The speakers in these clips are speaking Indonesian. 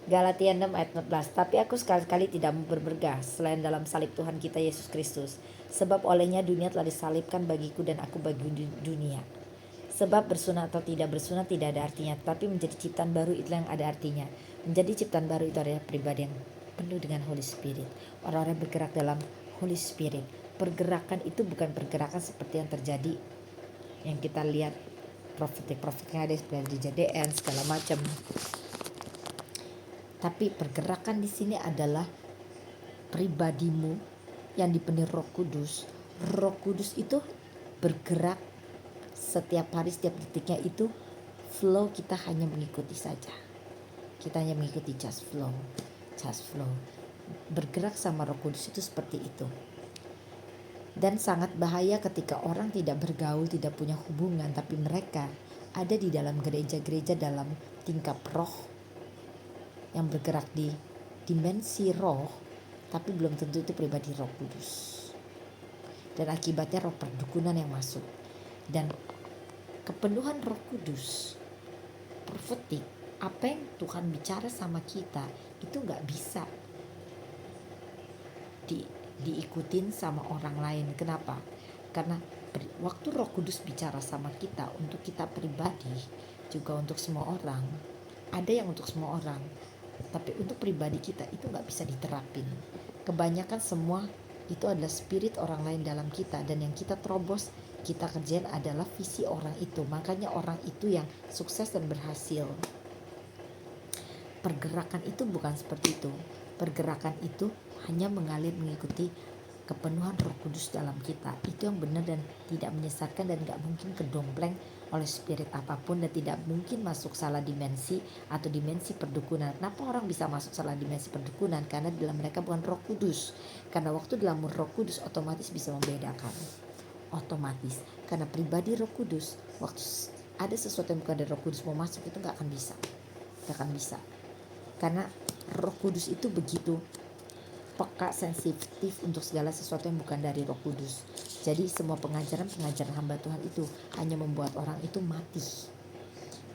Galatia 6 ayat 14. Tapi aku sekali-kali tidak mau berbergah selain dalam salib Tuhan kita Yesus Kristus. Sebab olehnya dunia telah disalibkan bagiku dan aku bagi dunia. Sebab bersunat atau tidak bersunat tidak ada artinya, tapi menjadi ciptaan baru itulah yang ada artinya. Menjadi ciptaan baru itu adalah pribadi yang penuh dengan Holy Spirit. Orang-orang yang bergerak dalam Holy Spirit. Pergerakan itu bukan pergerakan seperti yang terjadi yang kita lihat profetik-profetiknya ada seperti JDN segala macam. Tapi pergerakan di sini adalah pribadimu yang dipenuhi Roh Kudus. Roh Kudus itu bergerak setiap hari, setiap detiknya itu flow, kita hanya mengikuti saja. Kita hanya mengikuti just flow. Bergerak sama Roh Kudus itu seperti itu. Dan sangat bahaya ketika orang tidak bergaul, tidak punya hubungan, tapi mereka ada di dalam gereja-gereja dalam tingkap roh yang bergerak di dimensi roh, tapi belum tentu itu pribadi Roh Kudus. Dan akibatnya roh perdukunan yang masuk. Dan kepenuhan Roh Kudus, profetik, apa yang Tuhan bicara sama kita itu gak bisa diikutin sama orang lain. Kenapa? Karena waktu Roh Kudus bicara sama kita, untuk kita pribadi, juga untuk semua orang, ada yang untuk semua orang, tapi untuk pribadi kita itu gak bisa diterapin. Kebanyakan semua itu adalah spirit orang lain dalam kita, dan yang kita terobos, kita kerjain adalah visi orang itu. Makanya orang itu yang sukses dan berhasil. Pergerakan itu bukan seperti itu. Pergerakan itu hanya mengalir mengikuti kepenuhan Roh Kudus dalam kita. Itu yang benar dan tidak menyesatkan, dan gak mungkin kedompleng oleh spirit apapun, dan tidak mungkin masuk salah dimensi atau dimensi perdukunan. Kenapa orang bisa masuk salah dimensi perdukunan? Karena dalam mereka bukan Roh Kudus. Karena waktu dalam Roh Kudus otomatis bisa membedakan. Otomatis. Karena pribadi Roh Kudus, waktu ada sesuatu yang bukan dari Roh Kudus mau masuk, itu gak akan bisa. Gak akan bisa. Karena Roh Kudus itu begitu peka, sensitif untuk segala sesuatu yang bukan dari Roh Kudus. Jadi semua pengajaran hamba Tuhan itu hanya membuat orang itu mati.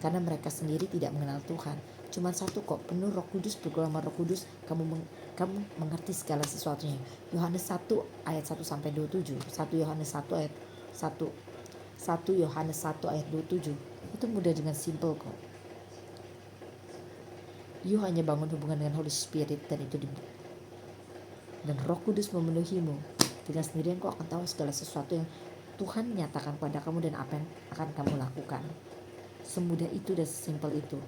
Karena mereka sendiri tidak mengenal Tuhan. Cuma satu kok, penuh Roh Kudus, bergolongan Roh Kudus, kamu mengerti segala sesuatunya. Yohanes 1 ayat 1 sampai 27. 1 Yohanes 1 ayat 1 Yohanes 1 ayat 27. Itu mudah dengan simple kok. You hanya bangun hubungan dengan Holy Spirit, dan Roh Kudus memenuhimu. Dengan sendirian kau akan tahu segala sesuatu yang Tuhan nyatakan pada kamu dan apa yang akan kamu lakukan. Semudah itu dan sesimpel itu.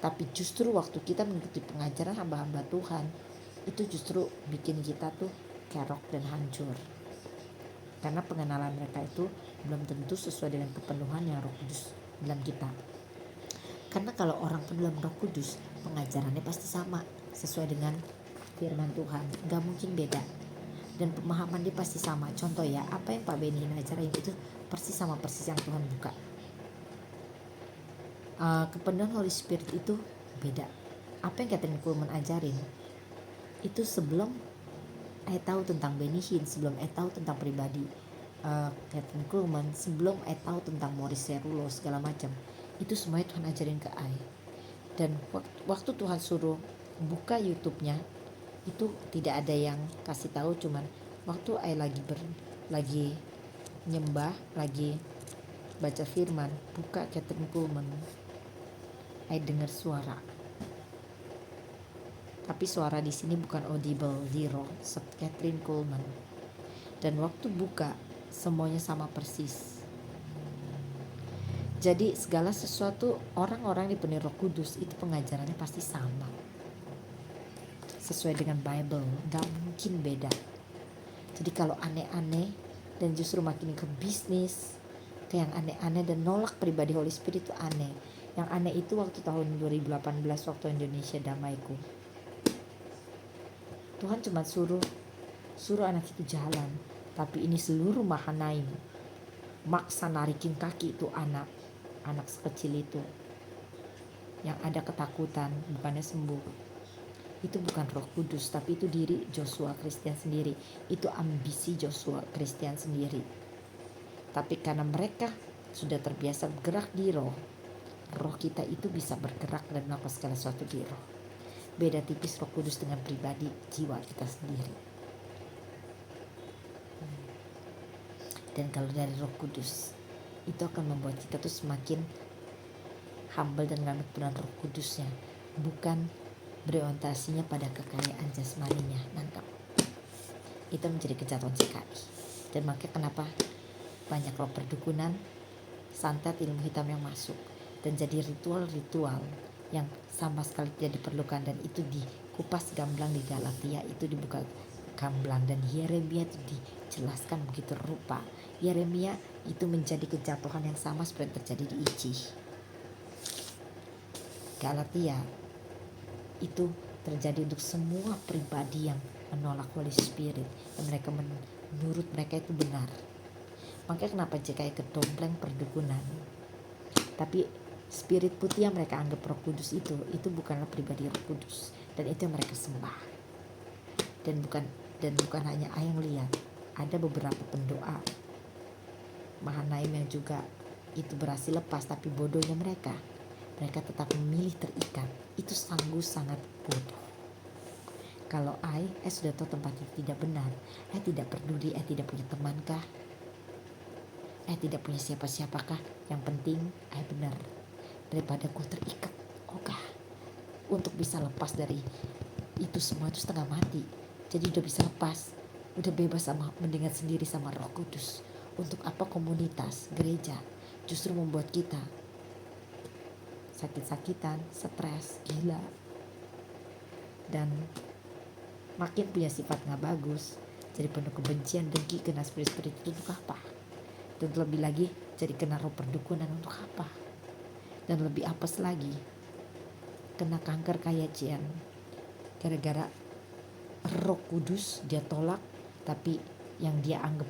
Tapi justru waktu kita mengikuti pengajaran hamba-hamba Tuhan, itu justru bikin kita tuh kerok dan hancur. Karena pengenalan mereka itu belum tentu sesuai dengan kepenuhan yang Roh Kudus dalam kita. Karena kalau orang penuh dalam Roh Kudus, pengajarannya pasti sama, sesuai dengan firman Tuhan, gak mungkin beda. Dan pemahaman dia pasti sama. Contoh ya, apa yang Pak Benny ajarin itu persis sama persis yang Tuhan buka. Kepenuhan Holy Spirit itu beda. Apa yang Kathryn Kuhlman ajarin itu sebelum tahu tentang Benny Hinn, sebelum tahu tentang pribadi Kathryn Kuhlman, sebelum tahu tentang Morris Cerullo segala macam, itu semuanya Tuhan ajarin ke I. Dan waktu Tuhan suruh buka YouTube-nya, itu tidak ada yang kasih tahu, cuman waktu lagi nyembah, lagi baca firman, buka Kathryn Kuhlman, dengar suara. Tapi suara di sini bukan audible, zero, Kathryn Kuhlman. Dan waktu buka, semuanya sama persis. Jadi segala sesuatu, orang-orang dipenuhi Roh Kudus itu pengajarannya pasti sama, sesuai dengan Bible, gak mungkin beda. Jadi kalau aneh-aneh dan justru makin ke bisnis, ke yang aneh-aneh dan nolak pribadi Holy Spirit, itu aneh. Yang aneh itu waktu tahun 2018 waktu Indonesia damaiku, Tuhan cuma suruh anak itu jalan, tapi ini seluruh Mahanaim maksa narikin kaki itu anak sekecil itu, yang ada ketakutan, bukannya sembuh. Itu bukan Roh Kudus, tapi itu diri Joshua Christian sendiri. Itu ambisi Joshua Christian sendiri. Tapi karena mereka sudah terbiasa bergerak di roh, roh kita itu bisa bergerak dan melakukan segala sesuatu di roh. Beda tipis Roh Kudus dengan pribadi jiwa kita sendiri. Dan kalau dari Roh Kudus, itu akan membuat kita tuh semakin humble dan mengalami kepenuhan Roh Kudusnya, bukan berorientasinya pada kekayaan jasmaninya. Nangkap? Itu menjadi kejatuhan CKI. Dan makanya kenapa banyak roh perdukunan, santet, ilmu hitam yang masuk dan jadi ritual-ritual yang sama sekali tidak diperlukan, dan itu dikupas gamblang di Galatia, itu dibuka gamblang, dan Yeremia itu dijelaskan begitu rupa. Yeremia itu menjadi kejatuhan yang sama seperti yang terjadi di Icih. Galatia itu terjadi untuk semua pribadi yang menolak Holy Spirit dan mereka menurut mereka itu benar. Makanya kenapa JKI kedompleng perdukunan, tapi spirit putih yang mereka anggap Roh Kudus itu bukanlah pribadi Roh Kudus, dan itu yang mereka sembah. Dan bukan hanya yang lihat, ada beberapa pendoa Mahanaim yang juga itu berhasil lepas, tapi bodohnya mereka tetap memilih terikat. Itu sangat bodoh. Kalau sudah tahu tempat itu tidak benar, tidak peduli, tidak punya temankah, tidak punya siapa-siapakah, yang penting benar, daripada kau terikat. Untuk bisa lepas dari itu semua itu setengah mati. Jadi udah bisa lepas, udah bebas sama mendengar sendiri sama Roh Kudus. Untuk apa komunitas gereja justru membuat kita sakit-sakitan, stres, gila, dan makin punya sifat gak bagus, jadi penuh kebencian, dengki, kena spirit-spirit itu untuk apa? Dan lebih lagi jadi kena roh perdukunan untuk apa? Dan lebih apes lagi, kena kanker kayak Cian, gara-gara Roh Kudus dia tolak, tapi yang dia anggap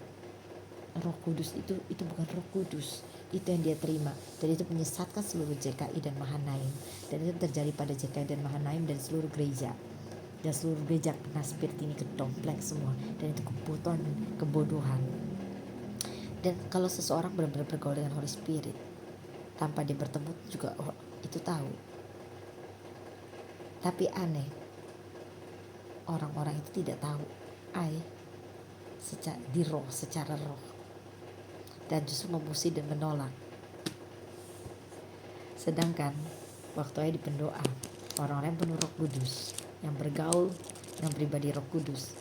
Roh Kudus itu bukan Roh Kudus, itu yang dia terima, dan itu menyesatkan seluruh JKI dan Mahanaim. Dan itu terjadi pada JKI dan Mahanaim dan seluruh gereja. Dan seluruh gereja kena spirit ini kedompleng semua, dan itu kebodohan. Dan kalau seseorang benar-benar bergaul dengan Holy Spirit tanpa dia bertemu juga itu tahu. Tapi aneh, orang-orang itu tidak tahu secara roh, dan justru memusuhi dan menolak. Sedangkan waktu di pendoa, orang-orang yang penuh Roh Kudus, yang bergaul dengan pribadi Roh Kudus,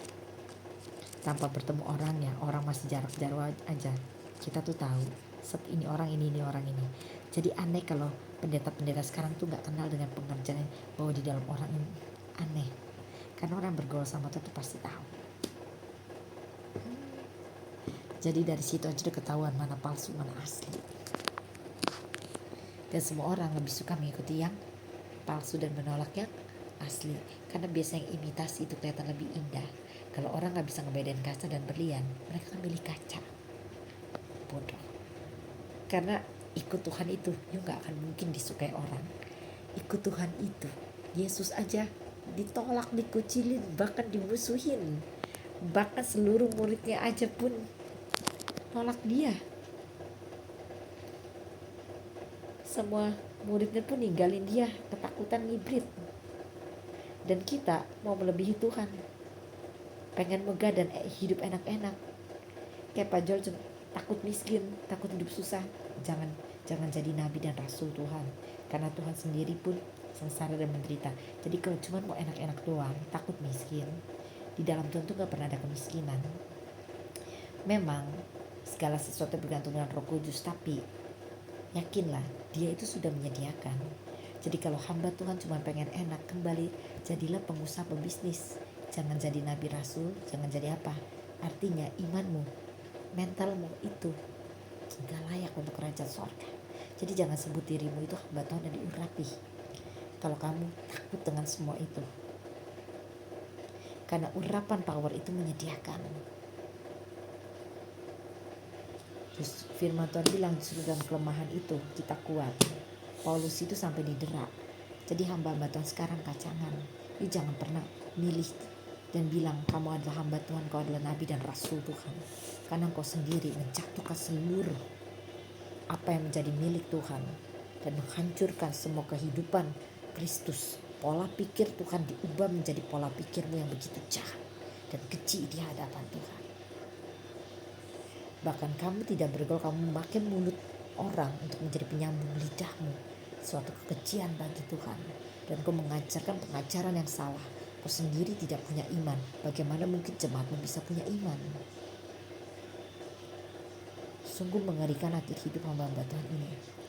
tanpa bertemu orangnya, orang masih jarak jauh aja, kita tuh tahu ini orang ini orang ini. Jadi aneh kalau pendeta-pendeta sekarang tuh gak kenal dengan pengerjaan bahwa di dalam orang ini. Aneh, karena orang bergaul sama Tuhan tuh pasti tahu. Jadi dari situ aja udah ketahuan mana palsu mana asli. Dan semua orang lebih suka mengikuti yang palsu dan menolak yang asli, karena biasanya yang imitasi itu kelihatan lebih indah. Kalau orang gak bisa ngebedain kaca dan berlian, mereka akan milih kaca. Bodoh. Karena ikut Tuhan itu gak akan mungkin disukai orang. Ikut Tuhan itu, Yesus aja ditolak, dikucilin, bahkan dimusuhin. Bahkan seluruh muridnya aja pun nolak dia. Semua muridnya pun ninggalin dia, ketakutan ngibrit. Dan kita mau melebihi Tuhan, pengen megah dan hidup enak-enak. Kayak Pak George, takut miskin, takut hidup susah. Jangan jadi nabi dan rasul Tuhan, karena Tuhan sendiri pun sengsara dan menderita. Jadi kalau cuma mau enak-enak doang, takut miskin, di dalam Tuhan tuh gak pernah ada kemiskinan. Memang segala sesuatu bergantung dengan Roh Kudus, tapi yakinlah dia itu sudah menyediakan. Jadi kalau hamba Tuhan cuma pengen enak, kembali jadilah pengusaha pebisnis. Jangan jadi nabi rasul, jangan jadi apa. Artinya imanmu, mentalmu itu gak layak untuk kerajaan surga. Jadi jangan sebut dirimu itu hamba Tuhan dan diurapi kalau kamu takut dengan semua itu. Karena urapan power itu menyediakan. Terus firman Tuhan bilang justru dalam kelemahan itu kita kuat. Paulus itu sampai didera. Jadi hamba-hamba Tuhan sekarang kacangan. Jadi jangan pernah milih dan bilang kamu adalah hamba Tuhan, kau adalah nabi dan rasul Tuhan. Karena kau sendiri menjatuhkan seluruh apa yang menjadi milik Tuhan dan menghancurkan semua kehidupan Kristus. Pola pikir Tuhan diubah menjadi pola pikirmu yang begitu jahat dan keji di hadapan Tuhan. Bahkan kamu tidak bergaul, kamu memakai mulut orang untuk menjadi penyambung lidahmu, suatu kekejian bagi Tuhan. Dan kau mengajarkan pengajaran yang salah. Kau sendiri tidak punya iman, bagaimana mungkin jemaatmu bisa punya iman? Sungguh mengerikan akhir hidup hamba-hamba Tuhan ini.